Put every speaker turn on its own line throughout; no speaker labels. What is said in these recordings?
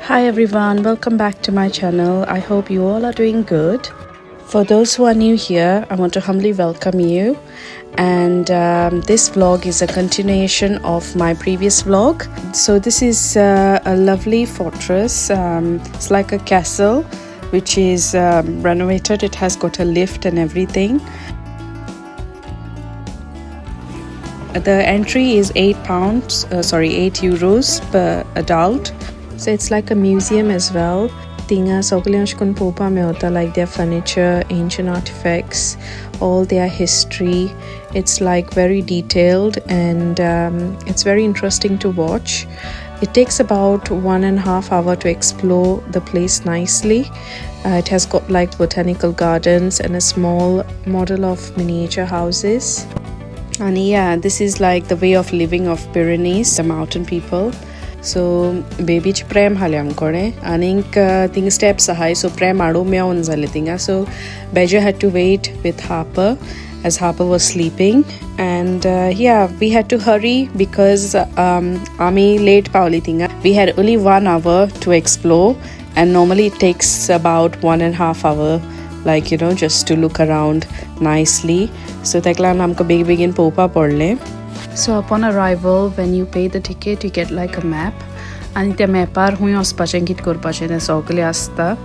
Hi everyone, welcome back to my channel. I hope you all are doing good. For those who are new here, I want to humbly welcome you. And this vlog is a continuation of my previous vlog. So this is a lovely fortress. It's like a castle which is renovated. It has got a lift and everything. The entry is €8 per adult. So it's like a museum as well. Tinga soglianshkun popa me hota, like their furniture, ancient artifacts, all their history. It's like very detailed and it's very interesting to watch. It takes about 1.5 hours to explore the place nicely. It has got like botanical gardens and a small model of miniature houses. And yeah, this is like the way of living of Pyrenees, the mountain people. So baby prem halyam kore aning thing steps high, so prem ado meon zale tinga. So Beja had to wait with Harper as Harper was sleeping, and yeah, we had to hurry because ami late pauli tinga. We had only 1 hour to explore, and normally it takes about 1.5 hours, like just to look around nicely. So tekla namko begin popa porle. So upon arrival, when you pay the ticket, you get like a map. And the mapar hui ospachengit korpachene sokle asta.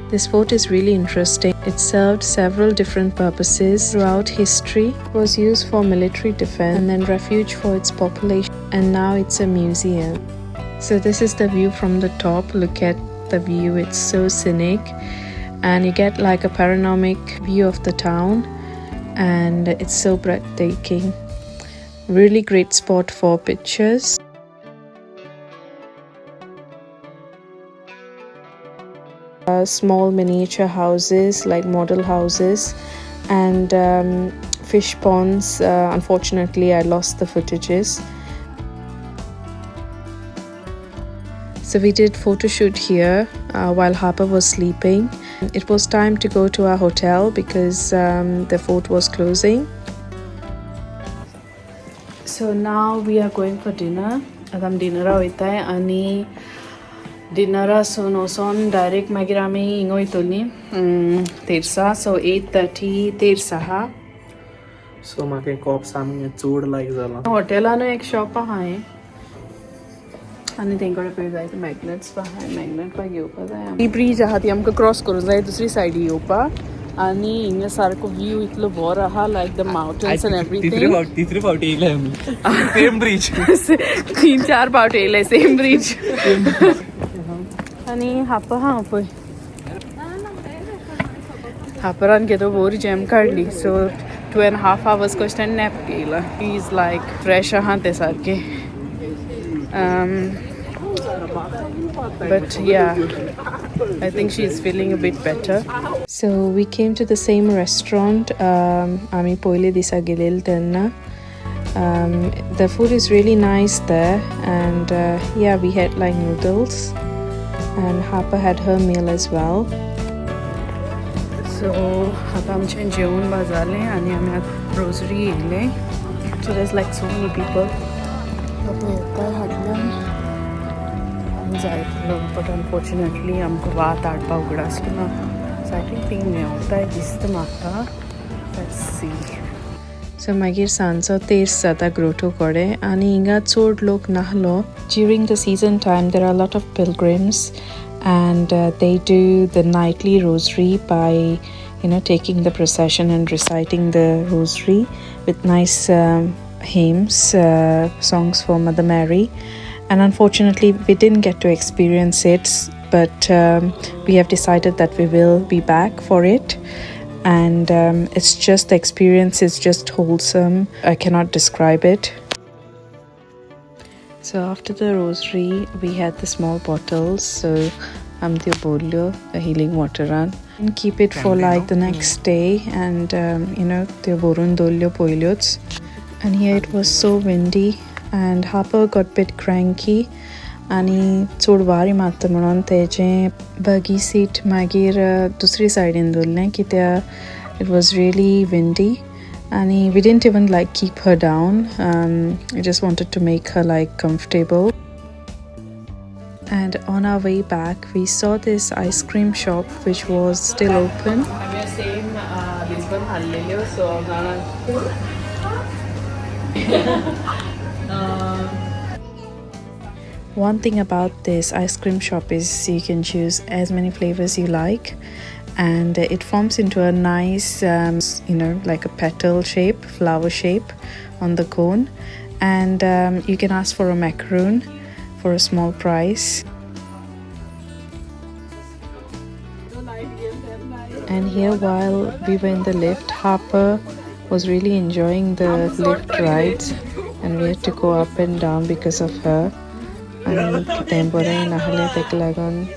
This fort is really interesting. It served several different purposes throughout history. It was used for military defense and then refuge for its population. And now it's a museum. So this is the view from the top. Look at the view. It's so scenic. And you get like a panoramic view of the town. And it's so breathtaking. Really great spot for pictures. Small miniature houses, like model houses, and fish ponds. Unfortunately, I lost the footages. So we did photo shoot here while Harper was sleeping. It was time to go to our hotel because the fort was closing. So now we are going for dinner. Adam dinner hoita hai ani dinner son direct magirami ingoi tolni tersa. So 8:30 tersa ha.
So make cop saming chod like zala.
Hotel ano ek shop hai. आणि तेंकडे पे जायचं magnets आहे magnet पाय घेवपा जाय ही bridge आहा ती आमकां cross करूं जाय दुसरी सायड येवपा आणि हिंगा सारको व्यू इतलो बरो आहा लायक द माउंटन्स एंड एवरीथिंग
तिसरी फावटी येयले आमी सेम ब्रिज
3-4 फावट येयले सेम ब्रिज आणि हाप हा पळय हापरान घेतो बोरी जॅम काडली सो 2.5 hours कशें नॅप केला ही इज लायक फ्रेश आहा ते सारके but yeah, I think she's feeling a bit better. So we came to the same restaurant. Ami poile disa gelel tenna. The food is really nice there, and yeah, we had like noodles, and Harper had her meal as well. So आता आमचे जेवण बाजारले आणि आमी आतां rosary येयले. So there's like so many people. But unfortunately आमकां वात हाडपा उगडा आसलो so I think थिंग मेवताय दिसता म्हाका. Let's see. So मागीर सांजचो तेर्स जाता ग्रोटो कडेन आनी हिंगा चड लोक नाहलो. During the season time there are a lot of pilgrims and they do the nightly rosary by taking the procession and reciting the rosary with nice hymns, songs for Mother Mary. And unfortunately we didn't get to experience it, but we have decided that we will be back for it. And it's just, the experience is just wholesome. I cannot describe it. So after the rosary we had the small bottles, so amtio bolyo a healing water run and keep it for like the next day, and the borun dolyo poilyots. And here it was so windy and Harper got a bit cranky आणि चड वारी मारता म्हणून तेजें बगी seat मागीर दुसरी सायडीन दवरलें कित्याक it was really windy and we didn't even like keep her down. I just wanted to make her like comfortable. And on our way back, we saw this ice cream shop which was still open. One thing about this ice cream shop is you can choose as many flavors you like, and it forms into a nice like a petal shape, flower shape on the cone, and you can ask for a macaroon for a small price. And here, while we were in the lift, Harper was really enjoying the lift rides, and we had to go up and down because of her. And temporary nahale teklagon,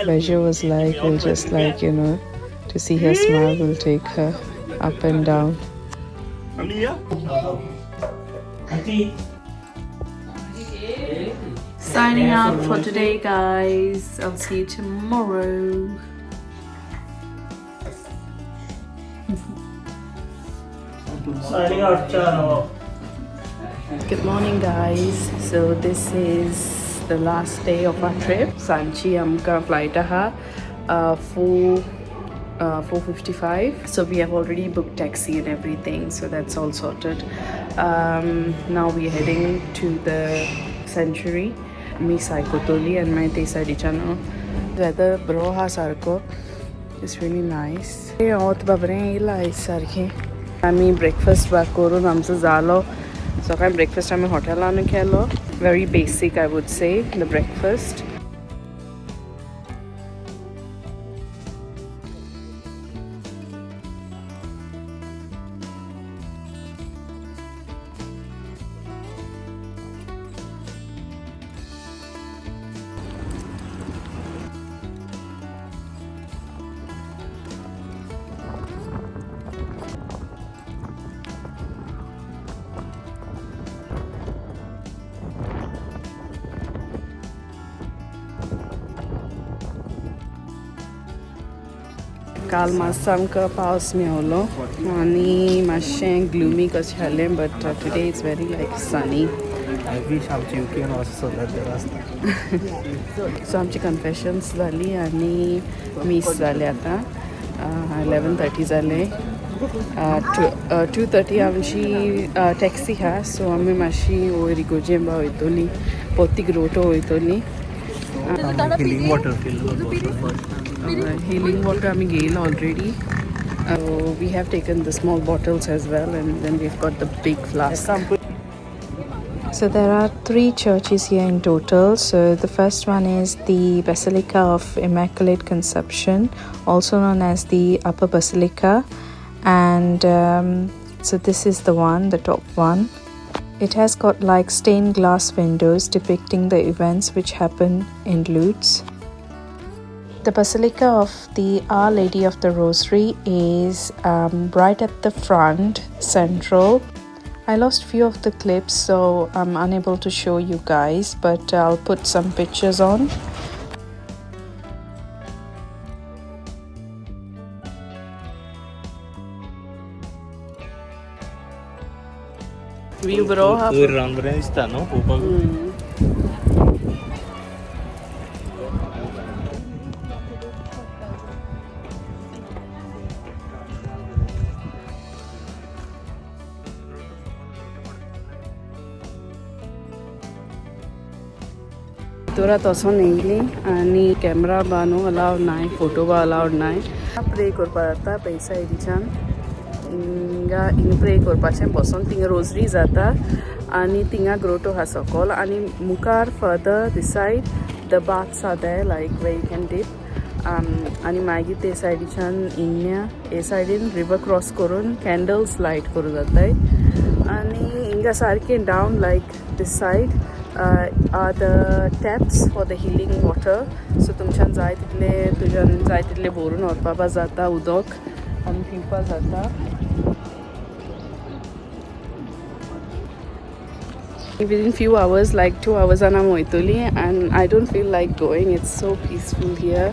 Bejo was like, we'll just to see her smile, we'll take her up and down. Signing out for today, guys. I'll see you tomorrow.
Signing out, Chano.
Good morning, guys. So this is the last day of our trip. Sanchi amka flight aha 4:55. So we have already booked taxi and everything, so that's all sorted. Now we are heading to the sanctuary. Me Saikotoli and my Tesadi channel. Weather broha sarko is really nice. আমি breakfast back korun amsa zalo. So I breakfast I'm hotel anu khelo. Very basic, I would say, the breakfast. काल मातसो आमकां पावस मेवलो आनी मातशें gloomy कशें जालें, but today it's very sunny.
I wish आमची UKN also there आसता.
So आमची कन्फेशन्स जाली आनी मीस जाले आतां 11:30 जाले. 2:30 आमची टॅक्सी आहा, सो आमी मातशी वयर इगोजेंबा वयतलीं, पोत्ती grotto वयतलीं.
healing water fill.
Healing water we gained already. We have taken the small bottles as well, and then we've got the big flask. So there are 3 churches here in total. So the first one is the Basilica of Immaculate Conception, also known as the Upper Basilica, and so this is the one, the top one. It has got like stained glass windows depicting the events which happen in Lourdes. The Basilica of the Our Lady of the Rosary is right at the front, central. I lost few of the clips, so I'm unable to show you guys, but I'll put some pictures on. We bro have Tora toso neili ani camera banu allowed nai, photo ba allowed nai. Pray korparata paisa edichan inga in pray korpachen boson tinga rosary zata ani tinga grotto hasokol ani mukar further this side the baths are there, like where you can dip. Ani magi te side chan innya a side in river cross korun candles light koru jatai ani inga sarke down like this side are the taps for the healing water. So tumchan जाय तितले बोरून व्हरपा जाता उदक आनी पिवपा जाता. Within few hours, like 2 hours and I'm oitoli, and I don't feel like going. It's so peaceful here,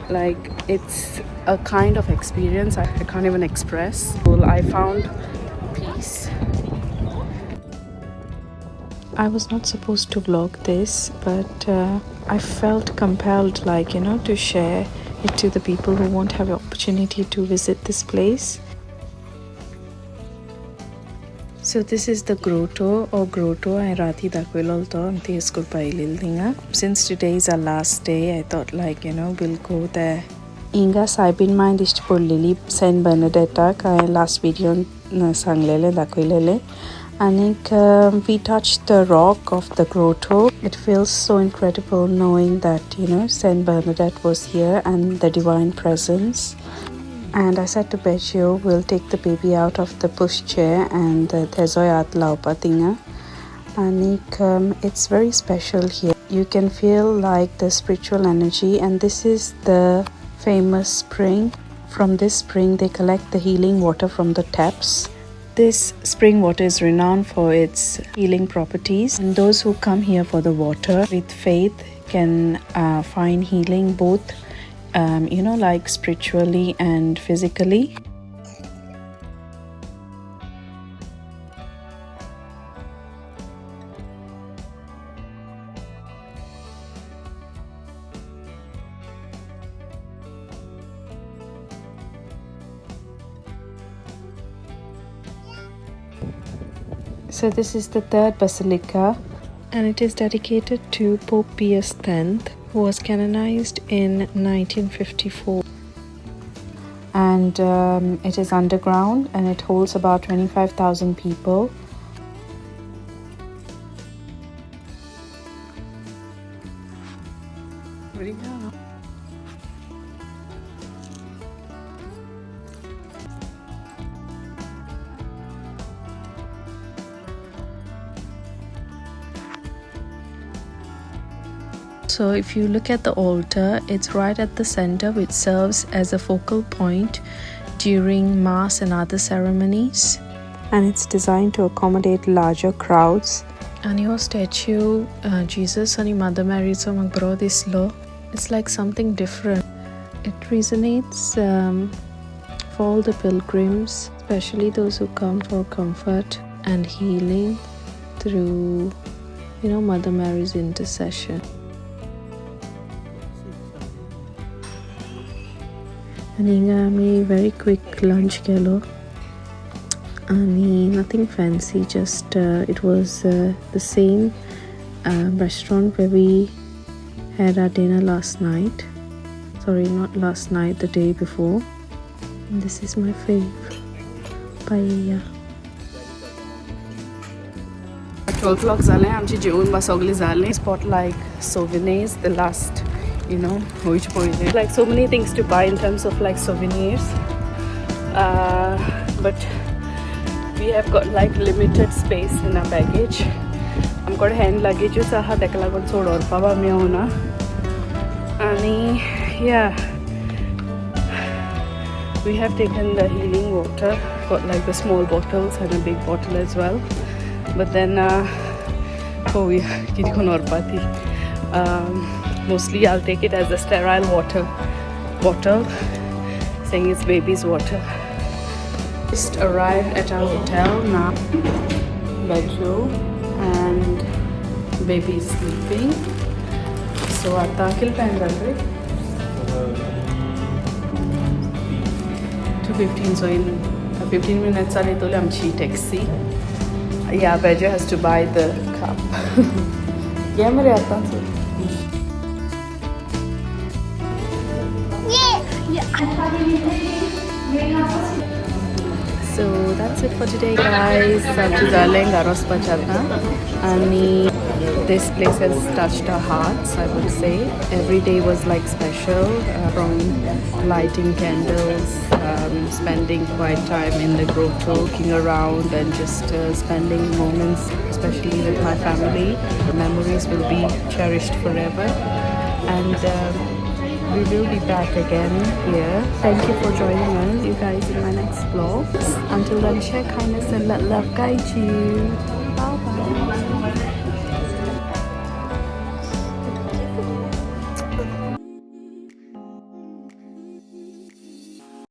like it's a kind of experience I can't even express. Well, I found peace. I was not supposed to vlog this, but I felt compelled, like, to share it to the people who won't have the opportunity to visit this place. So this is the grotto or grotto. I rati dakwilolto amti iskul pailildinga. Since today is our last day, I thought, like, we'll go there. Inga saibin mind istipulili Saint Bernadetta ka last video sanglele dakwilele. And we touched the rock of the grotto. It feels so incredible knowing that, Saint Bernadette was here and the divine presence. And I said to Bejo, we'll take the baby out of the pushchair and thezoyat laupatinga. And it's very special here. You can feel like the spiritual energy, and this is the famous spring. From this spring, they collect the healing water from the taps. This spring water is renowned for its healing properties, and those who come here for the water with faith can find healing both like spiritually and physically. So this is the third basilica, and it is dedicated to Pope Pius X, who was canonized in 1954. And it is underground, and it holds about 25,000 people. So if you look at the altar, it's right at the center, which serves as a focal point during mass and other ceremonies. And it's designed to accommodate larger crowds. And your statue, Jesus and Mother Mary, so magrodislo, it's like something different. It resonates for all the pilgrims, especially those who come for comfort and healing through, Mother Mary's intercession. And very quick lunch kelo. And nothing fancy, just it was the same restaurant where we had our dinner last night. Sorry, not last night, the day before. And this is my fave, paella. 12 o'clock zale amchi jeon ba sogli zale. Spot like souvenirs, the last like so many things to buy in terms of like souvenirs, but we have got like limited space in our baggage. I'm got hand luggage saha dekalagon sod or paba me ona. And yeah, we have taken the healing water, got like the small bottles and a big bottle as well. But then mostly I'll take it as a sterile water bottle, saying it's baby's water. Just arrived at our hotel now. Bedroom and baby is sleeping. So atta kil time lagre 2:15. So in 15 minutes I told him she taxi. Yeah, Bejo has to buy the cup. Yeah, mere atta so. So that's it for today, guys. And this place has touched our hearts, I would say. Every day was like special, from lighting candles, spending quiet time in the grotto, walking around, and just spending moments, especially with my family. The memories will be cherished forever. And we will be back again here. Thank you for joining us, you guys, in my next vlog. Until then, share kindness and let love guide you. Bye bye.